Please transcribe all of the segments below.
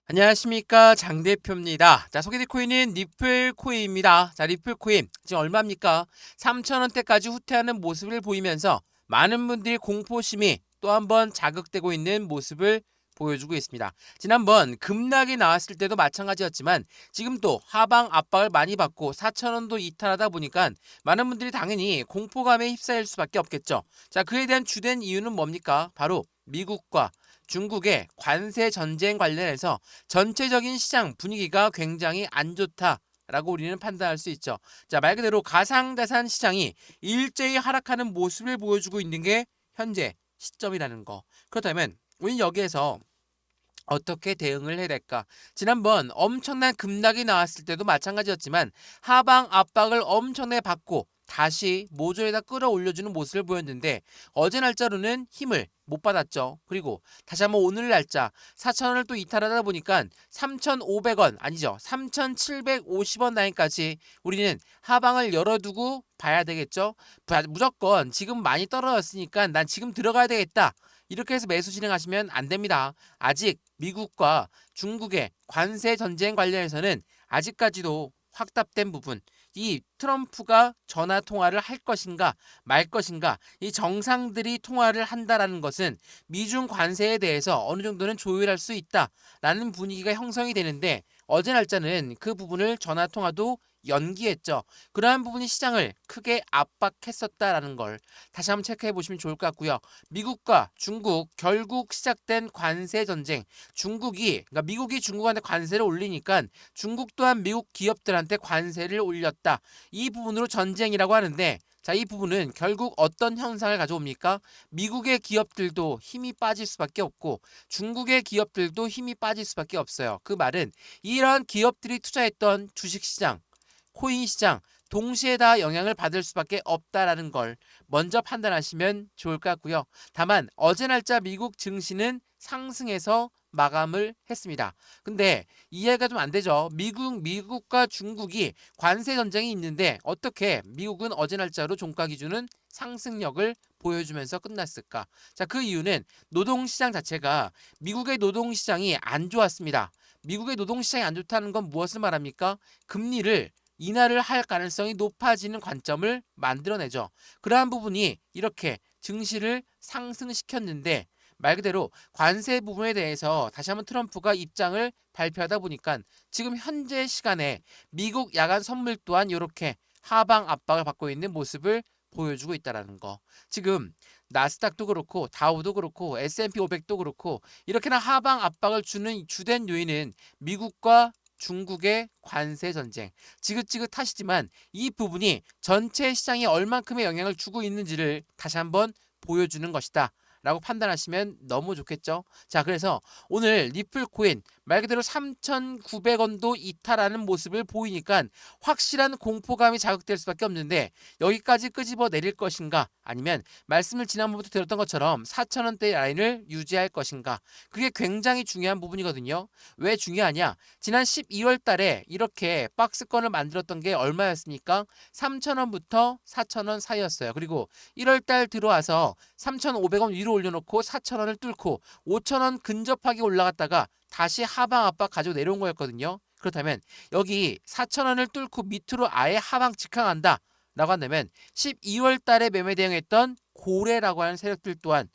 안녕하십니까, 장 대표입니다. 자, 소개될 코인은 리플코인입니다. 자, 리플코인 지금 얼마입니까? 3,000원대까지 후퇴하는 모습을 보이면서 많은 분들이 공포심이 또 한 번 자극되고 있는 모습을 보여주고 있습니다. 지난번 급락이 나왔을 때도 마찬가지였지만 지금도 하방 압박을 많이 받고 4,000원도 이탈하다 보니까 많은 분들이 당연히 공포감에 휩싸일 수밖에 없겠죠. 자, 그에 대한 주된 이유는 뭡니까? 바로 미국과 중국의 관세 전쟁 관련해서 전체적인 시장 분위기가 굉장히 안 좋다라고 우리는 판단할 수 있죠. 자, 말 그대로 가상자산 시장이 일제히 하락하는 모습을 보여주고 있는 게 현재 시점이라는 거. 그렇다면 우리는 여기에서 어떻게 대응을 해야 될까? 지난번 엄청난 급락이 나왔을 때도 마찬가지였지만 하방 압박을 엄청나게 받고 다시 모조리에다 끌어올려주는 모습을 보였는데 어제 날짜로는 힘을 못 받았죠. 그리고 다시 한번 오늘 날짜 4,000원을 또 이탈하다 보니까 3,500원 아니죠. 3,750원 라인까지 우리는 하방을 열어두고 봐야 되겠죠. 무조건 지금 많이 떨어졌으니까 난 지금 들어가야 되겠다. 이렇게 해서 매수 진행하시면 안 됩니다. 아직 미국과 중국의 관세 전쟁 관련해서는 아직까지도 확답된 부분, 이 트럼프가 전화 통화를 할 것인가 말 것인가, 이 정상들이 통화를 한다라는 것은 미중 관세에 대해서 어느 정도는 조율할 수 있다라는 분위기가 형성이 되는데 어제 날짜는 그 부분을 전화 통화도 연기했죠. 그러한 부분이 시장을 크게 압박했었다라는 걸 다시 한번 체크해 보시면 좋을 것 같고요. 미국과 중국 결국 시작된 관세 전쟁. 그러니까 미국이 중국한테 관세를 올리니까 중국 또한 미국 기업들한테 관세를 올렸다. 이 부분으로 전쟁이라고 하는데 자, 이 부분은 결국 어떤 현상을 가져옵니까? 미국의 기업들도 힘이 빠질 수밖에 없고 중국의 기업들도 힘이 빠질 수밖에 없어요. 그 말은 이러한 기업들이 투자했던 주식시장, 코인 시장 동시에 다 영향을 받을 수밖에 없다라는 걸 먼저 판단하시면 좋을 것 같고요. 다만 어제 날짜 미국 증시는 상승해서 마감을 했습니다. 근데 이해가 좀 안 되죠. 미국과 중국이 관세 전쟁이 있는데 어떻게 미국은 어제 날짜로 종가 기준은 상승력을 보여주면서 끝났을까? 자, 그 이유는 노동시장 자체가 미국의 노동시장이 안 좋았습니다. 미국의 노동시장이 안 좋다는 건 무엇을 말합니까? 금리를 인하를 할 가능성이 높아지는 관점을 만들어내죠. 그러한 부분이 이렇게 증시를 상승시켰는데 말 그대로 관세 부분에 대해서 다시 한번 트럼프가 입장을 발표하다 보니까 지금 현재 시간에 미국 야간 선물 또한 이렇게 하방 압박을 받고 있는 모습을 보여주고 있다는 거. 지금 나스닥도 그렇고 다우도 그렇고 S&P 500도 그렇고 이렇게나 하방 압박을 주는 주된 요인은 미국과 중국의 관세 전쟁. 지긋지긋하시지만 이 부분이 전체 시장에 얼만큼의 영향을 주고 있는지를 다시 한번 보여주는 것이다. 라고 판단하시면 너무 좋겠죠. 자, 그래서 오늘 리플 코인 말 그대로 3,900원도 이탈하는 모습을 보이니까 확실한 공포감이 자극될 수밖에 없는데 여기까지 끄집어 내릴 것인가 아니면 말씀을 지난번부터 드렸던 것처럼 4,000원대 라인을 유지할 것인가, 그게 굉장히 중요한 부분이거든요. 왜 중요하냐? 지난 12월 달에 이렇게 박스권을 만들었던 게 얼마였습니까? 3,000원부터 4,000원 사이였어요. 그리고 1월 달 들어와서 3,500원 위로 올려놓고 4,000원을 뚫고 5,000원 근접하게 올라갔다가 다시 하방 압박 가지고 내려온 거였거든요. 그렇다면 여기 4,000원을 뚫고 밑으로 아예 하방 직항한다 라고 한다면 12월 달에 매매 대응했던 고래라고 하는 세력들 또한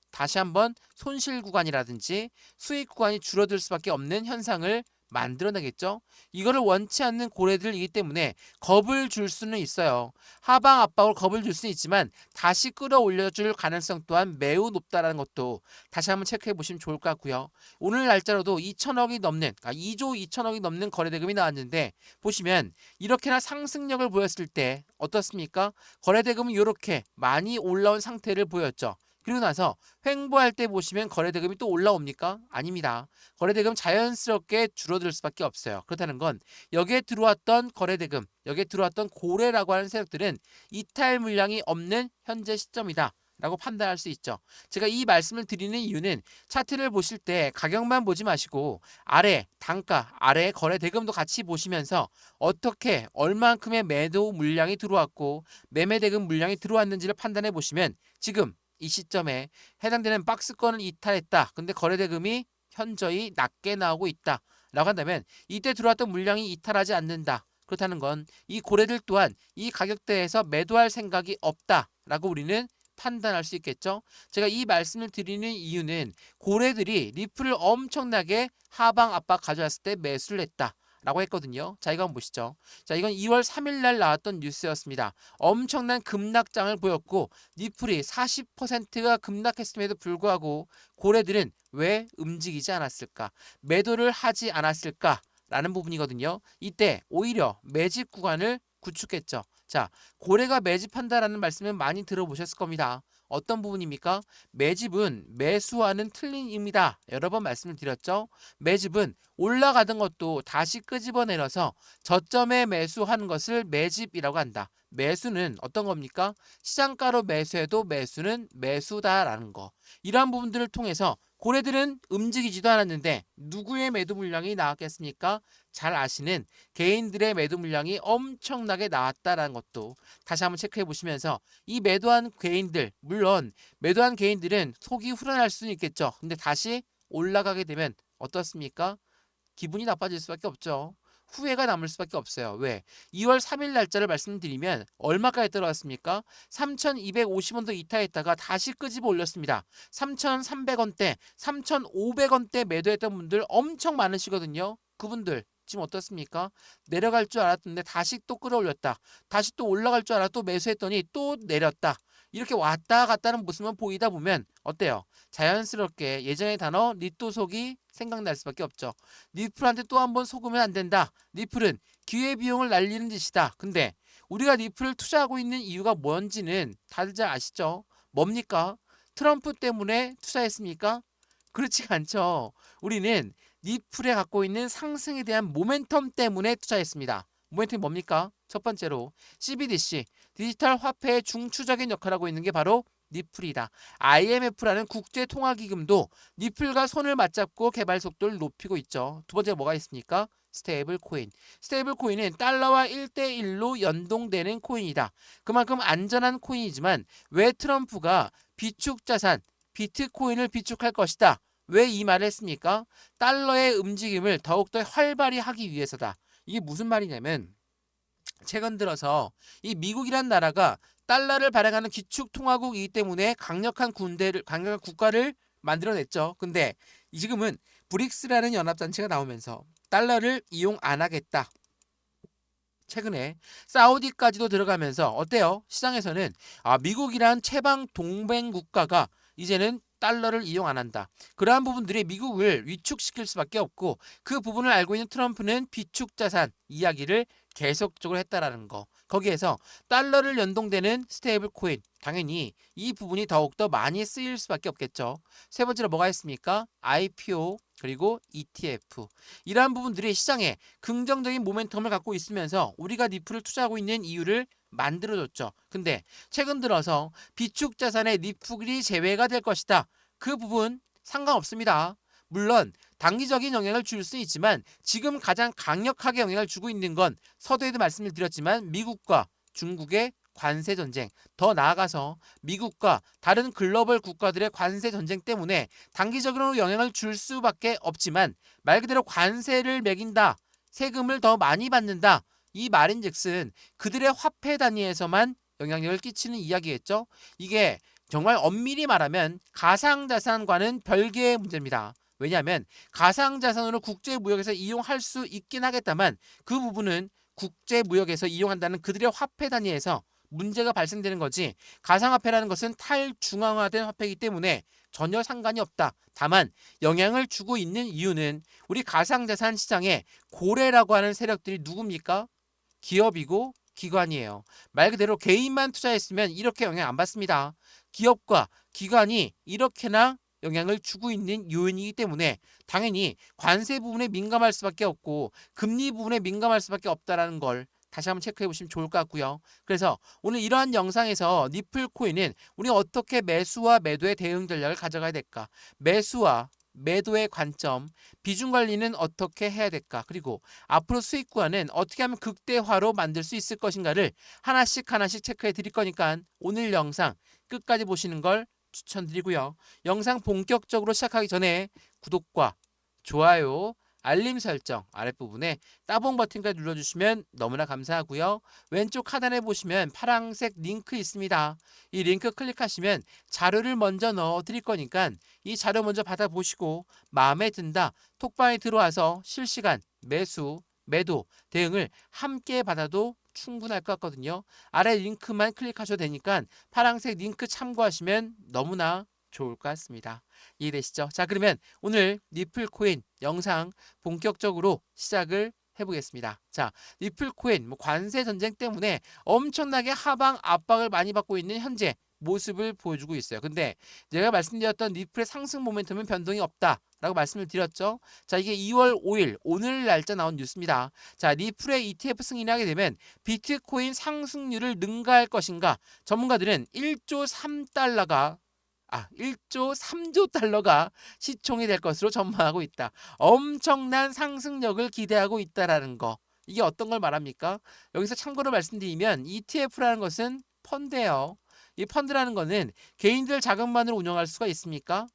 다시 한번 손실 구간이라든지 수익 구간이 줄어들 수밖에 없는 현상을 만들어내겠죠. 이거를 원치 않는 고래들이기 때문에 겁을 줄 수는 있어요. 하방 압박으로 겁을 줄 수는 있지만 다시 끌어올려줄 가능성 또한 매우 높다는 것도 다시 한번 체크해 보시면 좋을 것 같고요. 오늘 날짜로도 2천억이 넘는 2조 2천억이 넘는 거래대금이 나왔는데 보시면 이렇게나 상승력을 보였을 때 어떻습니까? 거래대금은 이렇게 많이 올라온 상태를 보였죠. 그리고 나서 횡보할 때 보시면 거래대금이 또 올라옵니까? 아닙니다. 거래대금 자연스럽게 줄어들 수밖에 없어요. 그렇다는 건 여기에 들어왔던 거래대금, 여기에 들어왔던 고래라고 하는 세력들은 이탈 물량이 없는 현재 시점이다 라고 판단할 수 있죠. 제가 이 말씀을 드리는 이유는 차트를 보실 때 가격만 보지 마시고 아래 단가, 아래 거래 대금도 같이 보시면서 어떻게 얼만큼의 매도 물량이 들어왔고 매매 대금 물량이 들어왔는지를 판단해 보시면 지금 이 시점에 해당되는 박스권을 이탈했다. 근데 거래 대금이 현저히 낮게 나오고 있다 라고 한다면 이때 들어왔던 물량이 이탈하지 않는다. 그렇다는 건 이 고래들 또한 이 가격대에서 매도할 생각이 없다라고 우리는 판단할 수 있겠죠. 제가 이 말씀을 드리는 이유는 고래들이 리플을 엄청나게 하방 압박 가져왔을 때 매수를 했다. 라고 했거든요. 자, 이거 한번 보시죠. 자, 이건 2월 3일 날 나왔던 뉴스였습니다. 엄청난 급락장을 보였고 리플이 40%가 급락했음에도 불구하고 고래들은 왜 움직이지 않았을까? 매도를 하지 않았을까? 라는 부분이거든요. 이때 오히려 매집 구간을 구축했죠. 자, 고래가 매집한다라는 말씀은 많이 들어보셨을 겁니다. 어떤 부분입니까? 매집은 매수와는 틀린 의미다. 여러 번 말씀을 드렸죠. 매집은 올라가던 것도 다시 끄집어내려서 저점에 매수하는 것을 매집이라고 한다. 매수는 어떤 겁니까? 시장가로 매수해도 매수는 매수다라는 거. 이러한 부분들을 통해서 고래들은 움직이지도 않았는데 누구의 매도 물량이 나왔겠습니까? 잘 아시는 개인들의 매도 물량이 엄청나게 나왔다라는 것도 다시 한번 체크해 보시면서 이 매도한 개인들, 물론 매도한 개인들은 속이 후련할 수는 있겠죠. 근데 다시 올라가게 되면 어떻습니까? 기분이 나빠질 수밖에 없죠. 후회가 남을 수밖에 없어요. 왜? 2월 3일 날짜를 말씀드리면 얼마까지 들어왔습니까? 3,250원도 이탈했다가 다시 끄집어 올렸습니다. 3,300원대, 3,500원대 매도했던 분들 엄청 많으시거든요. 그분들 지금 어떻습니까? 내려갈 줄 알았는데 다시 또 끌어올렸다. 다시 또 올라갈 줄 알았다. 또 매수했더니 또 내렸다. 이렇게 왔다 갔다는 모습만 보이다 보면 어때요? 자연스럽게 예전의 단어 리또속이 생각날 수밖에 없죠. 리플한테 또 한 번 속으면 안 된다. 리플은 기회비용을 날리는 짓이다. 근데 우리가 리플을 투자하고 있는 이유가 뭔지는 다들 잘 아시죠? 뭡니까? 트럼프 때문에 투자했습니까? 그렇지가 않죠. 우리는 리플에 갖고 있는 상승에 대한 모멘텀 때문에 투자했습니다. 모멘텀이 뭡니까? 첫 번째로 CBDC, 디지털 화폐의 중추적인 역할을 하고 있는 게 바로 리플이다. IMF라는 국제통화기금도 리플과 손을 맞잡고 개발 속도를 높이고 있죠. 두 번째 뭐가 있습니까? 스테이블 코인. 스테이블 코인은 달러와 1대1로 연동되는 코인이다. 그만큼 안전한 코인이지만 왜 트럼프가 비축 자산, 비트코인을 비축할 것이다. 왜 이 말을 했습니까? 달러의 움직임을 더욱더 활발히 하기 위해서다. 이게 무슨 말이냐면 최근 들어서 이 미국이란 나라가 달러를 발행하는 기축통화국이기 때문에 강력한 국가를 만들어냈죠. 근데 지금은 브릭스라는 연합단체가 나오면서 달러를 이용 안 하겠다. 최근에 사우디까지도 들어가면서 어때요? 시장에서는 미국이란 최방 동맹 국가가 이제는 달러를 이용 안 한다. 그러한 부분들이 미국을 위축시킬 수밖에 없고 그 부분을 알고 있는 트럼프는 비축 자산 이야기를 계속적으로 했다라는 거. 거기에서 달러를 연동되는 스테이블 코인 당연히 이 부분이 더욱더 많이 쓰일 수밖에 없겠죠. 세 번째로 뭐가 있습니까? IPO 그리고 ETF. 이러한 부분들이 시장에 긍정적인 모멘텀을 갖고 있으면서 우리가 리플을 투자하고 있는 이유를 만들어줬죠. 근데 최근 들어서 비축 자산의 리플이 제외가 될 것이다. 그 부분 상관없습니다. 물론 단기적인 영향을 줄 수 있지만 지금 가장 강력하게 영향을 주고 있는 건 서두에도 말씀을 드렸지만 미국과 중국의 관세 전쟁, 더 나아가서 미국과 다른 글로벌 국가들의 관세 전쟁 때문에 단기적으로 영향을 줄 수밖에 없지만 말 그대로 관세를 매긴다. 세금을 더 많이 받는다. 이 말인즉슨 그들의 화폐 단위에서만 영향력을 끼치는 이야기겠죠. 이게 정말 엄밀히 말하면 가상자산과는 별개의 문제입니다. 왜냐하면 가상자산으로 국제무역에서 이용할 수 있긴 하겠다만 그 부분은 국제무역에서 이용한다는 그들의 화폐 단위에서 문제가 발생되는 거지 가상화폐라는 것은 탈중앙화된 화폐이기 때문에 전혀 상관이 없다. 다만 영향을 주고 있는 이유는 우리 가상자산 시장에 고래라고 하는 세력들이 누굽니까? 기업이고 기관이에요. 말 그대로 개인만 투자했으면 이렇게 영향 안 받습니다. 기업과 기관이 이렇게나 영향을 주고 있는 요인이기 때문에 당연히 관세 부분에 민감할 수밖에 없고 금리 부분에 민감할 수밖에 없다라는 걸 다시 한번 체크해 보시면 좋을 것 같고요. 그래서 오늘 이러한 영상에서 리플 코인은 우리가 어떻게 매수와 매도의 대응 전략을 가져가야 될까? 매수와 매도의 관점, 비중 관리는 어떻게 해야 될까? 그리고 앞으로 수익 구간은 어떻게 하면 극대화로 만들 수 있을 것인가를 하나씩 체크해 드릴 거니까 오늘 영상 끝까지 보시는 걸 추천드리고요. 영상 본격적으로 시작하기 전에 구독과 좋아요, 알림 설정 아랫부분에 따봉 버튼까지 눌러주시면 너무나 감사하고요. 왼쪽 하단에 보시면 파란색 링크 있습니다. 이 링크 클릭하시면 자료를 먼저 넣어드릴 거니까 이 자료 먼저 받아보시고 마음에 든다 톡방에 들어와서 실시간 매수, 매도, 대응을 함께 받아도 충분할 것 같거든요. 아래 링크만 클릭하셔도 되니까 파란색 링크 참고하시면 너무나 좋을 것 같습니다. 이해되시죠? 자, 그러면 오늘 리플 코인 영상 본격적으로 시작을 해보겠습니다. 자, 리플 코인 관세 전쟁 때문에 엄청나게 하방 압박을 많이 받고 있는 현재 모습을 보여주고 있어요. 근데 제가 말씀드렸던 리플의 상승 모멘텀은 변동이 없다라고 말씀을 드렸죠. 자, 이게 2월 5일 오늘 날짜 나온 뉴스입니다. 자, 리플의 ETF 승인을 하게 되면 비트코인 상승률을 능가할 것인가? 전문가들은 1조 3달러가 1조 3조 달러가 시총이 될 것으로 전망하고 있다. 엄청난 상승력을 기대하고 있다라는 거. 이게 어떤 걸 말합니까? 여기서 참고로 말씀드리면 ETF라는 것은 펀드예요. 이 펀드라는 거는 개인들 자금만으로 운영할 수가 있습니까?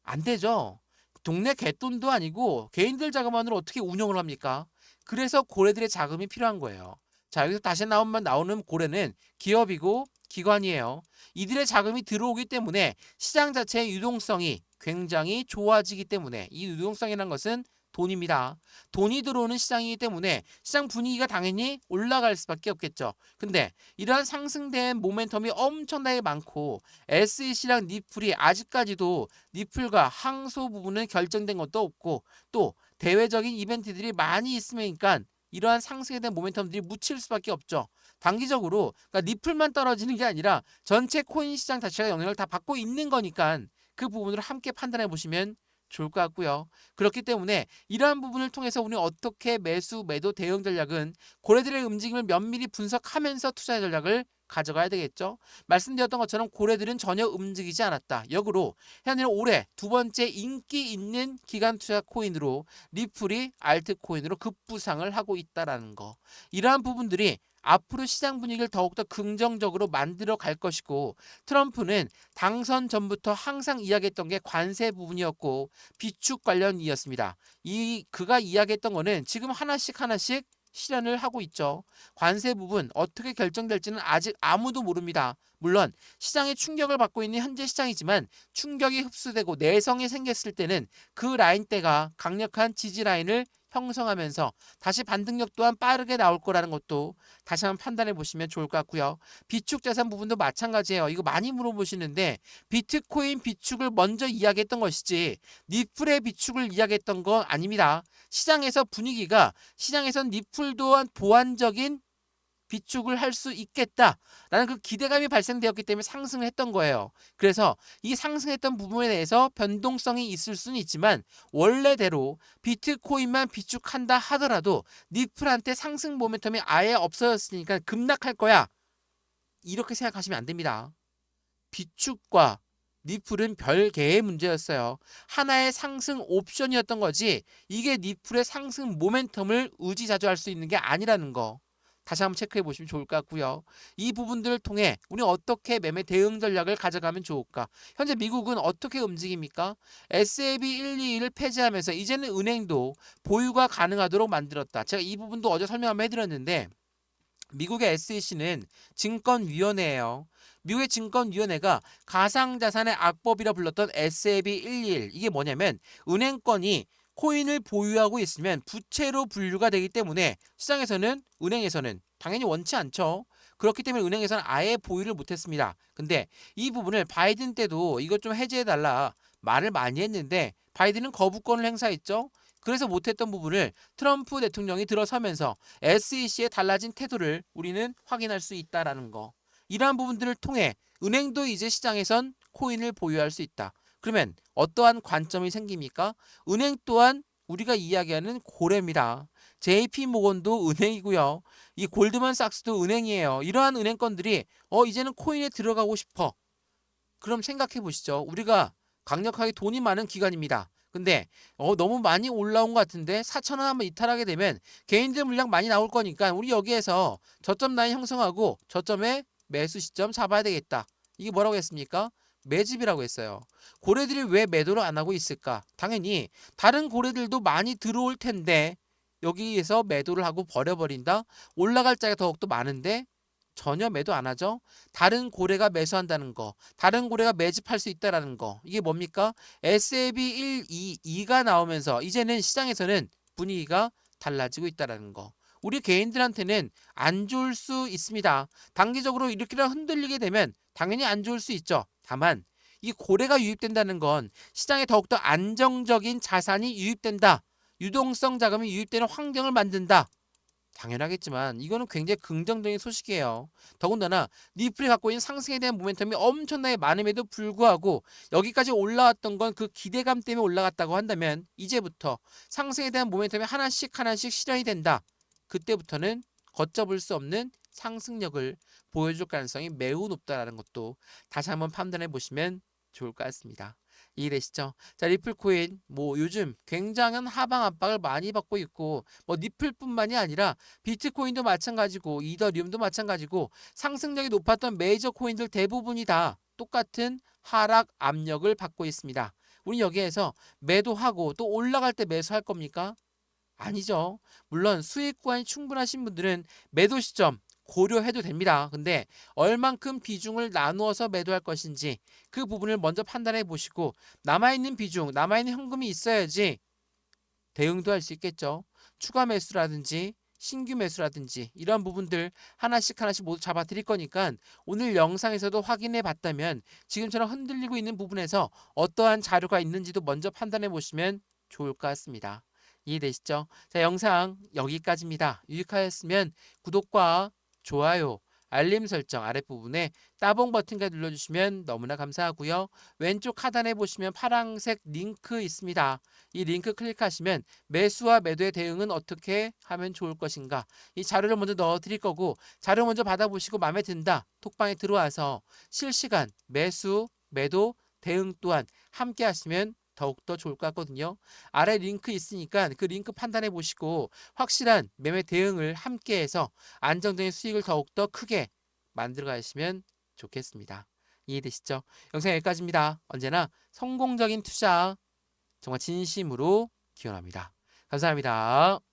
안 되죠. 동네 갯돈도 아니고 개인들 자금만으로 어떻게 운영을 합니까? 그래서 고래들의 자금이 필요한 거예요. 자, 여기서 다시 나오는 고래는 기업이고 기관이에요. 이들의 자금이 들어오기 때문에 시장 자체의 유동성이 굉장히 좋아지기 때문에 이 유동성이라는 것은 돈입니다. 돈이 들어오는 시장이기 때문에 시장 분위기가 당연히 올라갈 수밖에 없겠죠. 근데 이러한 상승된 모멘텀이 엄청나게 많고 SEC랑 니플이 아직까지도 니플과 항소 부분은 결정된 것도 없고 또 대외적인 이벤트들이 많이 있으니까 이러한 상승에 대한 모멘텀들이 묻힐 수밖에 없죠. 단기적으로 그러니까 니플만 떨어지는 게 아니라 전체 코인 시장 자체가 영향을 다 받고 있는 거니까 그 부분을 함께 판단해 보시면 좋을 것 같고요. 그렇기 때문에 이러한 부분을 통해서 우리 어떻게 매수, 매도, 대응 전략은 고래들의 움직임을 면밀히 분석하면서 투자 전략을 가져가야 되겠죠. 말씀드렸던 것처럼 고래들은 전혀 움직이지 않았다. 역으로 현재는 올해 두 번째 인기 있는 기간 투자 코인으로 리플이 알트코인으로 급부상을 하고 있다라는 거. 이러한 부분들이 앞으로 시장 분위기를 더욱더 긍정적으로 만들어 갈 것이고 트럼프는 당선 전부터 항상 이야기했던 게 관세 부분이었고 비축 관련이었습니다. 그가 이야기했던 거는 지금 하나씩 실현을 하고 있죠. 관세 부분 어떻게 결정될지는 아직 아무도 모릅니다. 물론 시장에 충격을 받고 있는 현재 시장이지만 충격이 흡수되고 내성이 생겼을 때는 그 라인대가 강력한 지지 라인을 형성하면서 다시 반등력 또한 빠르게 나올 거라는 것도 다시 한번 판단해 보시면 좋을 것 같고요. 비축 자산 부분도 마찬가지예요. 이거 많이 물어보시는데 비트코인 비축을 먼저 이야기했던 것이지 니플의 비축을 이야기했던 건 아닙니다. 시장에서 분위기가 시장에선 니플 또한 보완적인 비축을 할 수 있겠다라는 그 기대감이 발생되었기 때문에 상승을 했던 거예요. 그래서 이 상승했던 부분에 대해서 변동성이 있을 수는 있지만 원래대로 비트코인만 비축한다 하더라도 니플한테 상승 모멘텀이 아예 없어졌으니까 급락할 거야. 이렇게 생각하시면 안 됩니다. 비축과 니플은 별개의 문제였어요. 하나의 상승 옵션이었던 거지 이게 니플의 상승 모멘텀을 의지자주할 수 있는 게 아니라는 거. 다시 한번 체크해 보시면 좋을 것 같고요. 이 부분들을 통해 우리 어떻게 매매 대응 전략을 가져가면 좋을까? 현재 미국은 어떻게 움직입니까? SAB 121을 폐지하면서 이제는 은행도 보유가 가능하도록 만들었다. 제가 이 부분도 어제 설명 한번 해드렸는데 미국의 SEC는 증권위원회예요. 미국의 증권위원회가 가상자산의 악법이라 불렀던 SAB 121 이게 뭐냐면 은행권이 코인을 보유하고 있으면 부채로 분류가 되기 때문에 시장에서는 은행에서는 당연히 원치 않죠. 그렇기 때문에 은행에서는 아예 보유를 못했습니다. 근데 이 부분을 바이든 때도 이것 좀 해제해달라 말을 많이 했는데 바이든은 거부권을 행사했죠. 그래서 못했던 부분을 트럼프 대통령이 들어서면서 SEC의 달라진 태도를 우리는 확인할 수 있다라는 거. 이러한 부분들을 통해 은행도 이제 시장에선 코인을 보유할 수 있다. 그러면 어떠한 관점이 생깁니까? 은행 또한 우리가 이야기하는 고래입니다. JP모건도 은행이고요. 이 골드만삭스도 은행이에요. 이러한 은행권들이 이제는 코인에 들어가고 싶어. 그럼 생각해 보시죠. 우리가 강력하게 돈이 많은 기관입니다. 근데 너무 많이 올라온 것 같은데 4,000원 한번 이탈하게 되면 개인들 물량 많이 나올 거니까 우리 여기에서 저점 라인 형성하고 저점에 매수 시점 잡아야 되겠다. 이게 뭐라고 했습니까? 매집이라고 했어요. 고래들이 왜 매도를 안 하고 있을까? 당연히 다른 고래들도 많이 들어올 텐데 여기에서 매도를 하고 버려버린다? 올라갈 자가 더욱더 많은데 전혀 매도 안 하죠. 다른 고래가 매수한다는 거, 다른 고래가 매집할 수 있다라는 거. 이게 뭡니까? SLB 1, 2가 나오면서 이제는 시장에서는 분위기가 달라지고 있다라는 거. 우리 개인들한테는 안 좋을 수 있습니다. 단기적으로 이렇게라 흔들리게 되면 당연히 안 좋을 수 있죠. 다만 이 고래가 유입된다는 건 시장에 더욱더 안정적인 자산이 유입된다. 유동성 자금이 유입되는 환경을 만든다. 당연하겠지만 이거는 굉장히 긍정적인 소식이에요. 더군다나 리플이 갖고 있는 상승에 대한 모멘텀이 엄청나게 많음에도 불구하고 여기까지 올라왔던 건 그 기대감 때문에 올라갔다고 한다면 이제부터 상승에 대한 모멘텀이 하나씩 하나씩 실현이 된다. 그때부터는 걷잡을 수 없는 상승력을 보여줄 가능성이 매우 높다라는 것도 다시 한번 판단해 보시면 좋을 것 같습니다. 이해되시죠? 자, 리플코인 뭐 요즘 굉장한 하방 압박을 많이 받고 있고 뭐 리플뿐만이 아니라 비트코인도 마찬가지고 이더리움도 마찬가지고 상승력이 높았던 메이저 코인들 대부분이 다 똑같은 하락 압력을 받고 있습니다. 우리 여기에서 매도하고 또 올라갈 때 매수할 겁니까? 아니죠. 물론 수익 구간이 충분하신 분들은 매도 시점 고려해도 됩니다. 근데 얼만큼 비중을 나누어서 매도할 것인지 그 부분을 먼저 판단해 보시고 남아있는 비중, 남아있는 현금이 있어야지 대응도 할 수 있겠죠. 추가 매수라든지 신규 매수라든지 이런 부분들 하나씩 하나씩 모두 잡아 드릴 거니까 오늘 영상에서도 확인해 봤다면 지금처럼 흔들리고 있는 부분에서 어떠한 자료가 있는지도 먼저 판단해 보시면 좋을 것 같습니다. 이해되시죠? 자, 영상 여기까지입니다. 유익하였으면 구독과 좋아요, 알림 설정 아랫부분에 따봉 버튼까지 눌러주시면 너무나 감사하고요. 왼쪽 하단에 보시면 파란색 링크 있습니다. 이 링크 클릭하시면 매수와 매도의 대응은 어떻게 하면 좋을 것인가 이 자료를 먼저 넣어 드릴 거고 자료 먼저 받아보시고 마음에 든다 톡방에 들어와서 실시간 매수 매도 대응 또한 함께 하시면 더욱더 좋을 것 같거든요. 아래 링크 있으니까 그 링크 판단해 보시고 확실한 매매 대응을 함께 해서 안정적인 수익을 더욱더 크게 만들어 가시면 좋겠습니다. 이해되시죠? 영상 여기까지입니다. 언제나 성공적인 투자 정말 진심으로 기원합니다. 감사합니다.